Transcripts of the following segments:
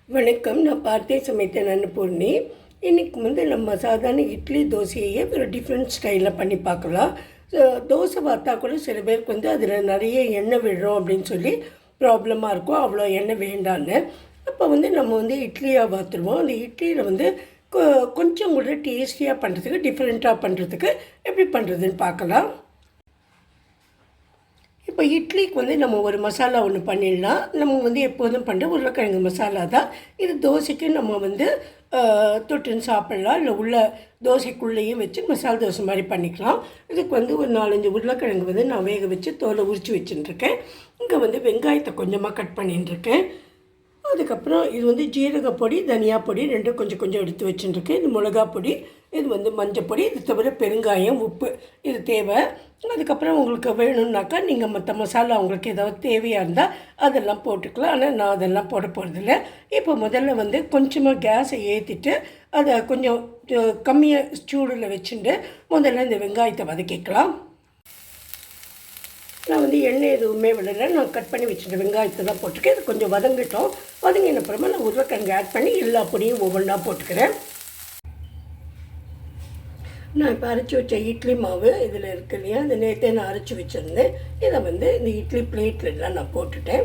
வணக்கம். நான் பார்த்தே சமைத்தேன் அன்னபூர்ணி. இன்றைக்கி நம்ம சாதாரண இட்லி தோசையே ஒரு டிஃப்ரெண்ட் ஸ்டைலில் பண்ணி பார்க்கலாம். தோசை பார்த்தா கூட சில பேருக்கு அதில் நிறைய எண்ணெய் விடுறோம் அப்படின்னு சொல்லி ப்ராப்ளமாக இருக்கும். அவ்வளோ எண்ணெய் வேண்டான்னு. அப்போ நம்ம இட்லியாக பார்த்துருவோம். அந்த இட்லியில் கொஞ்சம் கூட டேஸ்டியாக பண்ணுறதுக்கு, டிஃப்ரெண்ட்டாக பண்ணுறதுக்கு எப்படி பண்ணுறதுன்னு பார்க்கலாம். இப்போ இட்லிக்கு நம்ம ஒரு மசாலா ஒன்று பண்ணிடலாம். நம்ம எப்போதும் பண்ணுற உருளைக்கிழங்கு மசாலா தான். இது தோசைக்கு நம்ம தொட்டுன்னு சாப்பிட்லாம். இல்லை உள்ள தோசைக்குள்ளேயும் வச்சு மசாலா தோசை மாதிரி பண்ணிக்கலாம். இதுக்கு ஒரு 4-5 உருளைக்கிழங்கு நான் வேக வச்சு தோலை உரித்து வச்சுட்டுருக்கேன். இங்கே வெங்காயத்தை கொஞ்சமாக கட் பண்ணிட்டுருக்கேன். அதுக்கப்புறம் இது ஜீரகப்பொடி, தனியா பொடி ரெண்டும் கொஞ்சம் கொஞ்சம் எடுத்து வச்சுட்டுருக்கேன். இது மிளகா பொடி, இது மஞ்சப்பொடி, இது தவிர பெருங்காயம், உப்பு இது தேவை. அதுக்கப்புறம் உங்களுக்கு வேணும்னாக்கா நீங்கள் மற்ற மசாலா உங்களுக்கு ஏதாவது தேவையாக இருந்தால் அதெல்லாம் போட்டுக்கலாம். ஆனால் நான் அதெல்லாம் போட போகிறதில்ல. இப்போ முதல்ல கொஞ்சமாக கேஸை ஏற்றிட்டு அதை கொஞ்சம் கம்மியாக சூடில் வச்சுட்டு முதல்ல இந்த வெங்காயத்தை வதக்கிக்கலாம். நான் எண்ணெய் எதுவுமே விடலை. நான் கட் பண்ணி வச்சுட்டு வெங்காயத்தை தான் போட்டிருக்கேன். இது கொஞ்சம் வதங்கிட்டோம். வதங்கின அப்புறமா நான் உருளைக்கிழங்கு ஆட் பண்ணி எல்லா பொடியும் ஒவ்வொன்றா போட்டுக்கிறேன். நான் இப்போ அரைச்சி வச்ச இட்லி மாவு இதில் இருக்கு இல்லையா, அந்த நேற்றே நான் அரைச்சி வச்சுருந்தேன். இதை இந்த இட்லி பிளேட்லாம் நான் போட்டுட்டேன்.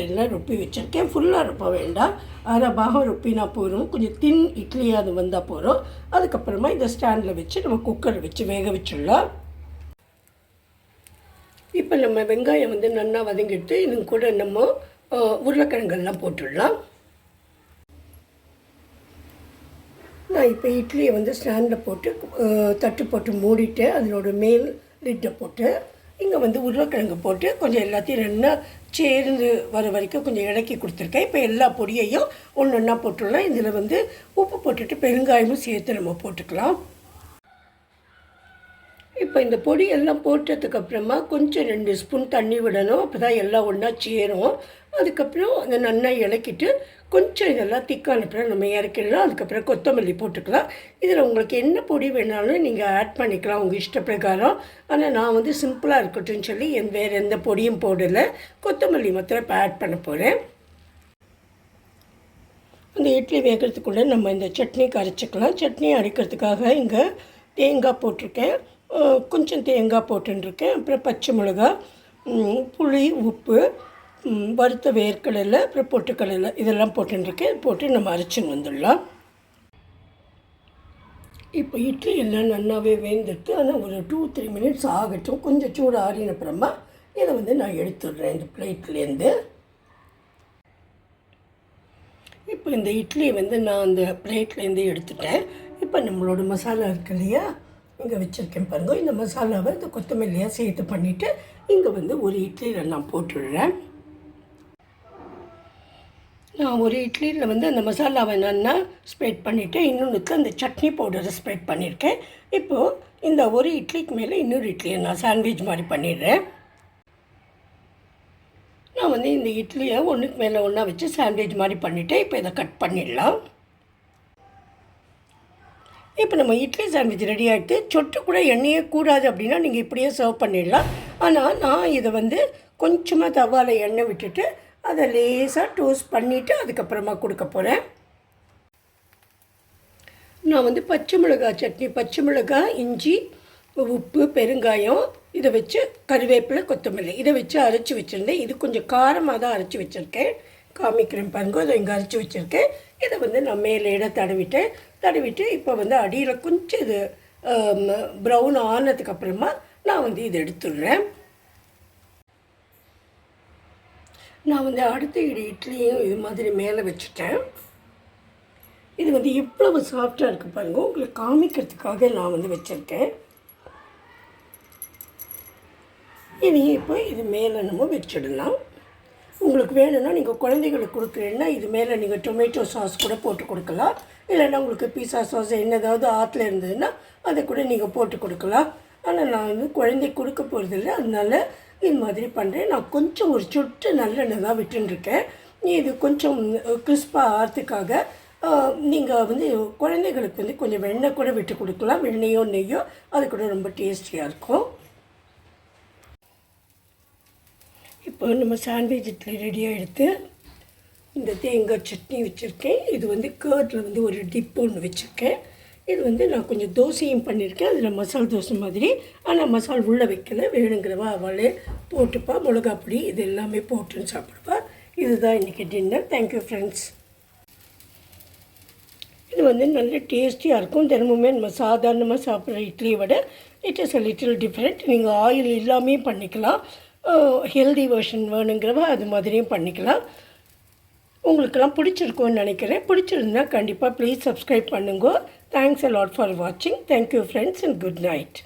எல்லாம் ருப்பி வச்சுருக்கேன். ஃபுல்லாக ருப்ப வேண்டாம், அரை பாகம் ருப்பினா போகிறோம். கொஞ்சம் தின் இட்லியாக அது வந்தால் போகிறோம். அதுக்கப்புறமா இந்த ஸ்டாண்டில் வச்சு நம்ம குக்கரை வச்சு வேக வச்சிடலாம். இப்போ நம்ம வெங்காயம் நல்லா வதங்கிட்டு இது கூட நம்ம உருளைக்கிழங்கெல்லாம் போட்டுடலாம். நான் இப்போ இட்லியை ஸ்டாண்டில் போட்டு தட்டு போட்டு மூடிட்டு அதனோட மேல் லிட்டை போட்டு இங்கே உருளைக்கிழங்கு போட்டு கொஞ்சம் எல்லாத்தையும் நல்லா சேர்ந்து வர வரைக்கும் கொஞ்சம் இறக்கி கொடுத்துருக்கேன். இப்போ எல்லா பொடியையும் ஒன்று ஒன்றா போட்டுடலாம். இதில் உப்பு போட்டுட்டு பெருங்காயமும் சேர்த்து நம்ம போட்டுக்கலாம். இப்போ இந்த பொடி எல்லாம் போட்டதுக்கப்புறமா கொஞ்சம் 2 ஸ்பூன் தண்ணி விடணும். அப்போ தான் எல்லாம் ஒன்றா சேரும். அதுக்கப்புறம் அதை நல்லா இலக்கிட்டு கொஞ்சம் இதெல்லாம் திக்கான அப்புறம் நம்ம இறக்கிடலாம். அதுக்கப்புறம் கொத்தமல்லி போட்டுக்கலாம். இதில் உங்களுக்கு என்ன பொடி வேணாலும் நீங்கள் ஆட் பண்ணிக்கலாம் உங்கள் இஷ்ட பிரகாரம். ஆனால் நான் சிம்பிளாக இருக்கட்டும்னு சொல்லி வேறு எந்த பொடியும் போடலை. கொத்தமல்லி மாத்திரம் இப்போ ஆட் பண்ண போகிறேன். அந்த இட்லி வேகிறதுக்குள்ளே நம்ம இந்த சட்னிக்கு அரைச்சிக்கலாம். சட்னி அரைக்கிறதுக்காக இங்கே தேங்காய் போட்டிருக்கேன். கொஞ்சம் தேங்காய் போட்டுருக்கேன். அப்புறம் பச்சை மிளகா, புளி, உப்பு, வறுத்த வேர்க்கடலை, அப்புறம் பொட்டுக்கடலை இதெல்லாம் போட்டுருக்கேன். போட்டு நம்ம அரைச்சின்னு வந்துடலாம். இப்போ இட்லி எல்லாம் நல்லாவே வேந்துட்டு, ஆனால் ஒரு 2-3 மினிட்ஸ் ஆகட்டும். கொஞ்சம் சூடு ஆறின அப்புறமா இதை நான் எடுத்துடுறேன் இந்த பிளேட்லேருந்து. இப்போ இந்த இட்லியை நான் அந்த பிளேட்லேருந்து எடுத்துட்டேன். இப்போ நம்மளோட மசாலா இருக்கு இல்லையா, இங்கே வச்சுருக்கேன் பாருங்கள். இந்த மசாலாவை இந்த கொத்தமல்லியாக சேர்த்து பண்ணிவிட்டு இங்கே ஒரு இட்லியில் நான் போட்டுடுறேன். நான் ஒரு இட்லியில் அந்த மசாலாவை நல்லா ஸ்ப்ரெட் பண்ணிவிட்டு இன்னொன்றுக்கு அந்த சட்னி பவுடரை ஸ்ப்ரெட் பண்ணியிருக்கேன். இப்போது இந்த ஒரு இட்லிக்கு மேலே இன்னொரு இட்லியை நான் சாண்ட்விச் மாதிரி பண்ணிடுறேன். நான் இந்த இட்லியை ஒன்றுக்கு மேலே ஒன்றா வச்சு சாண்ட்விச் மாதிரி பண்ணிவிட்டேன். இப்போ இதை கட் பண்ணிடலாம். இப்போ நம்ம இட்லி சாண்ட்விச் ரெடி ஆகிட்டு, சொட்டு கூட எண்ணெயே கூடாது அப்படின்னா நீங்கள் இப்படியே சர்வ் பண்ணிடலாம். ஆனால் நான் இதை கொஞ்சமாக தவாவில் எண்ணெய் விட்டுட்டு அதை லேசாக டோஸ்ட் பண்ணிவிட்டு அதுக்கப்புறமா கொடுக்க போகிறேன். நான் பச்சை மிளகாய் சட்னி, பச்சை மிளகாய், இஞ்சி, உப்பு, பெருங்காயம் இதை வச்சு கருவேப்பிலை, கொத்தமல்லி இதை வச்சு அரைச்சி வச்சுருந்தேன். இது கொஞ்சம் காரமாக தான் அரைச்சி வச்சுருக்கேன். காமிக்கிறேன் பாருங்க. அதை இங்கே அரைச்சி வச்சுருக்கேன். இதை நான் மேலே தடவிட்டு இப்போ அடியில் கொஞ்சம் இது ப்ரௌன் ஆனதுக்கப்புறமா நான் இதை எடுத்துடுறேன். நான் அடுத்த இட்லியும் இது மாதிரி மேலே வச்சுட்டேன். இது இவ்வளவு சாஃப்டாக இருக்குது பாருங்கள். உங்களுக்கு காமிக்கிறதுக்காக நான் வச்சுருக்கேன். இதையும் இப்போ இது மேலே நம்ம வச்சிடலாம். உங்களுக்கு வேணும்னா நீங்கள் குழந்தைகளுக்கு கொடுக்குறீங்கன்னா இது மேலே நீங்கள் டொமேட்டோ சாஸ் கூட போட்டு கொடுக்கலாம். இல்லைன்னா உங்களுக்கு பீஸா சாஸ் என்னதாவது ஆற்றுல இருந்ததுன்னா அதை கூட நீங்கள் போட்டு கொடுக்கலாம். ஆனால் நான் குழந்தைக்கு கொடுக்க போகிறதில்ல, அதனால இது மாதிரி பண்ணுறேன். நான் கொஞ்சம் ஒரு சொட்டு நல்லெண்ணெய் தான் விட்டுருக்கேன். இது கொஞ்சம் கிறிஸ்பாக ஆகிறதுக்காக நீங்கள் குழந்தைகளுக்கு கொஞ்சம் வெண்ணெய் கூட விட்டு கொடுக்கலாம். வெண்ணெயோ நெய்யோ அது கூட ரொம்ப டேஸ்டியாக இருக்கும். இப்போ நம்ம சாண்ட்விச் இட்லி ரெடியாக எடுத்து இந்த தேங்காய் சட்னி வச்சுருக்கேன். இது வந்து கேர்டில் வந்து ஒரு டிப் ஒன்று வச்சுருக்கேன். இது வந்து நான் கொஞ்சம் தோசையும் பண்ணியிருக்கேன். அதில் மசால் தோசை மாதிரி, ஆனால் மசால் உள்ளே வைக்கல. வேணுங்கிறவா அவளே போட்டுப்பா. மிளகா பொடி இது எல்லாமே போட்டுன்னு சாப்பிடுவா. இதுதான் இன்றைக்கி டின்னர். Thank you friends. இது வந்து நல்ல டேஸ்டியாக இருக்கும். தினமுமே நம்ம சாதாரணமாக சாப்பிட்ற இட்லியை விட it is a little different. நீங்கள் ஆயில் இல்லாமே பண்ணிக்கலாம். ஹெல்தி வெர்ஷன் வேணுங்கிறவா அது மாதிரியும் பண்ணிக்கலாம். உங்களுக்கெல்லாம் பிடிச்சிருக்கும்னு நினைக்கிறேன். பிடிச்சிருந்தா கண்டிப்பாக ப்ளீஸ் சப்ஸ்கிரைப் பண்ணுங்க. தேங்க்ஸ் அ லாட் ஃபார் வாட்சிங். Thank you friends and good night.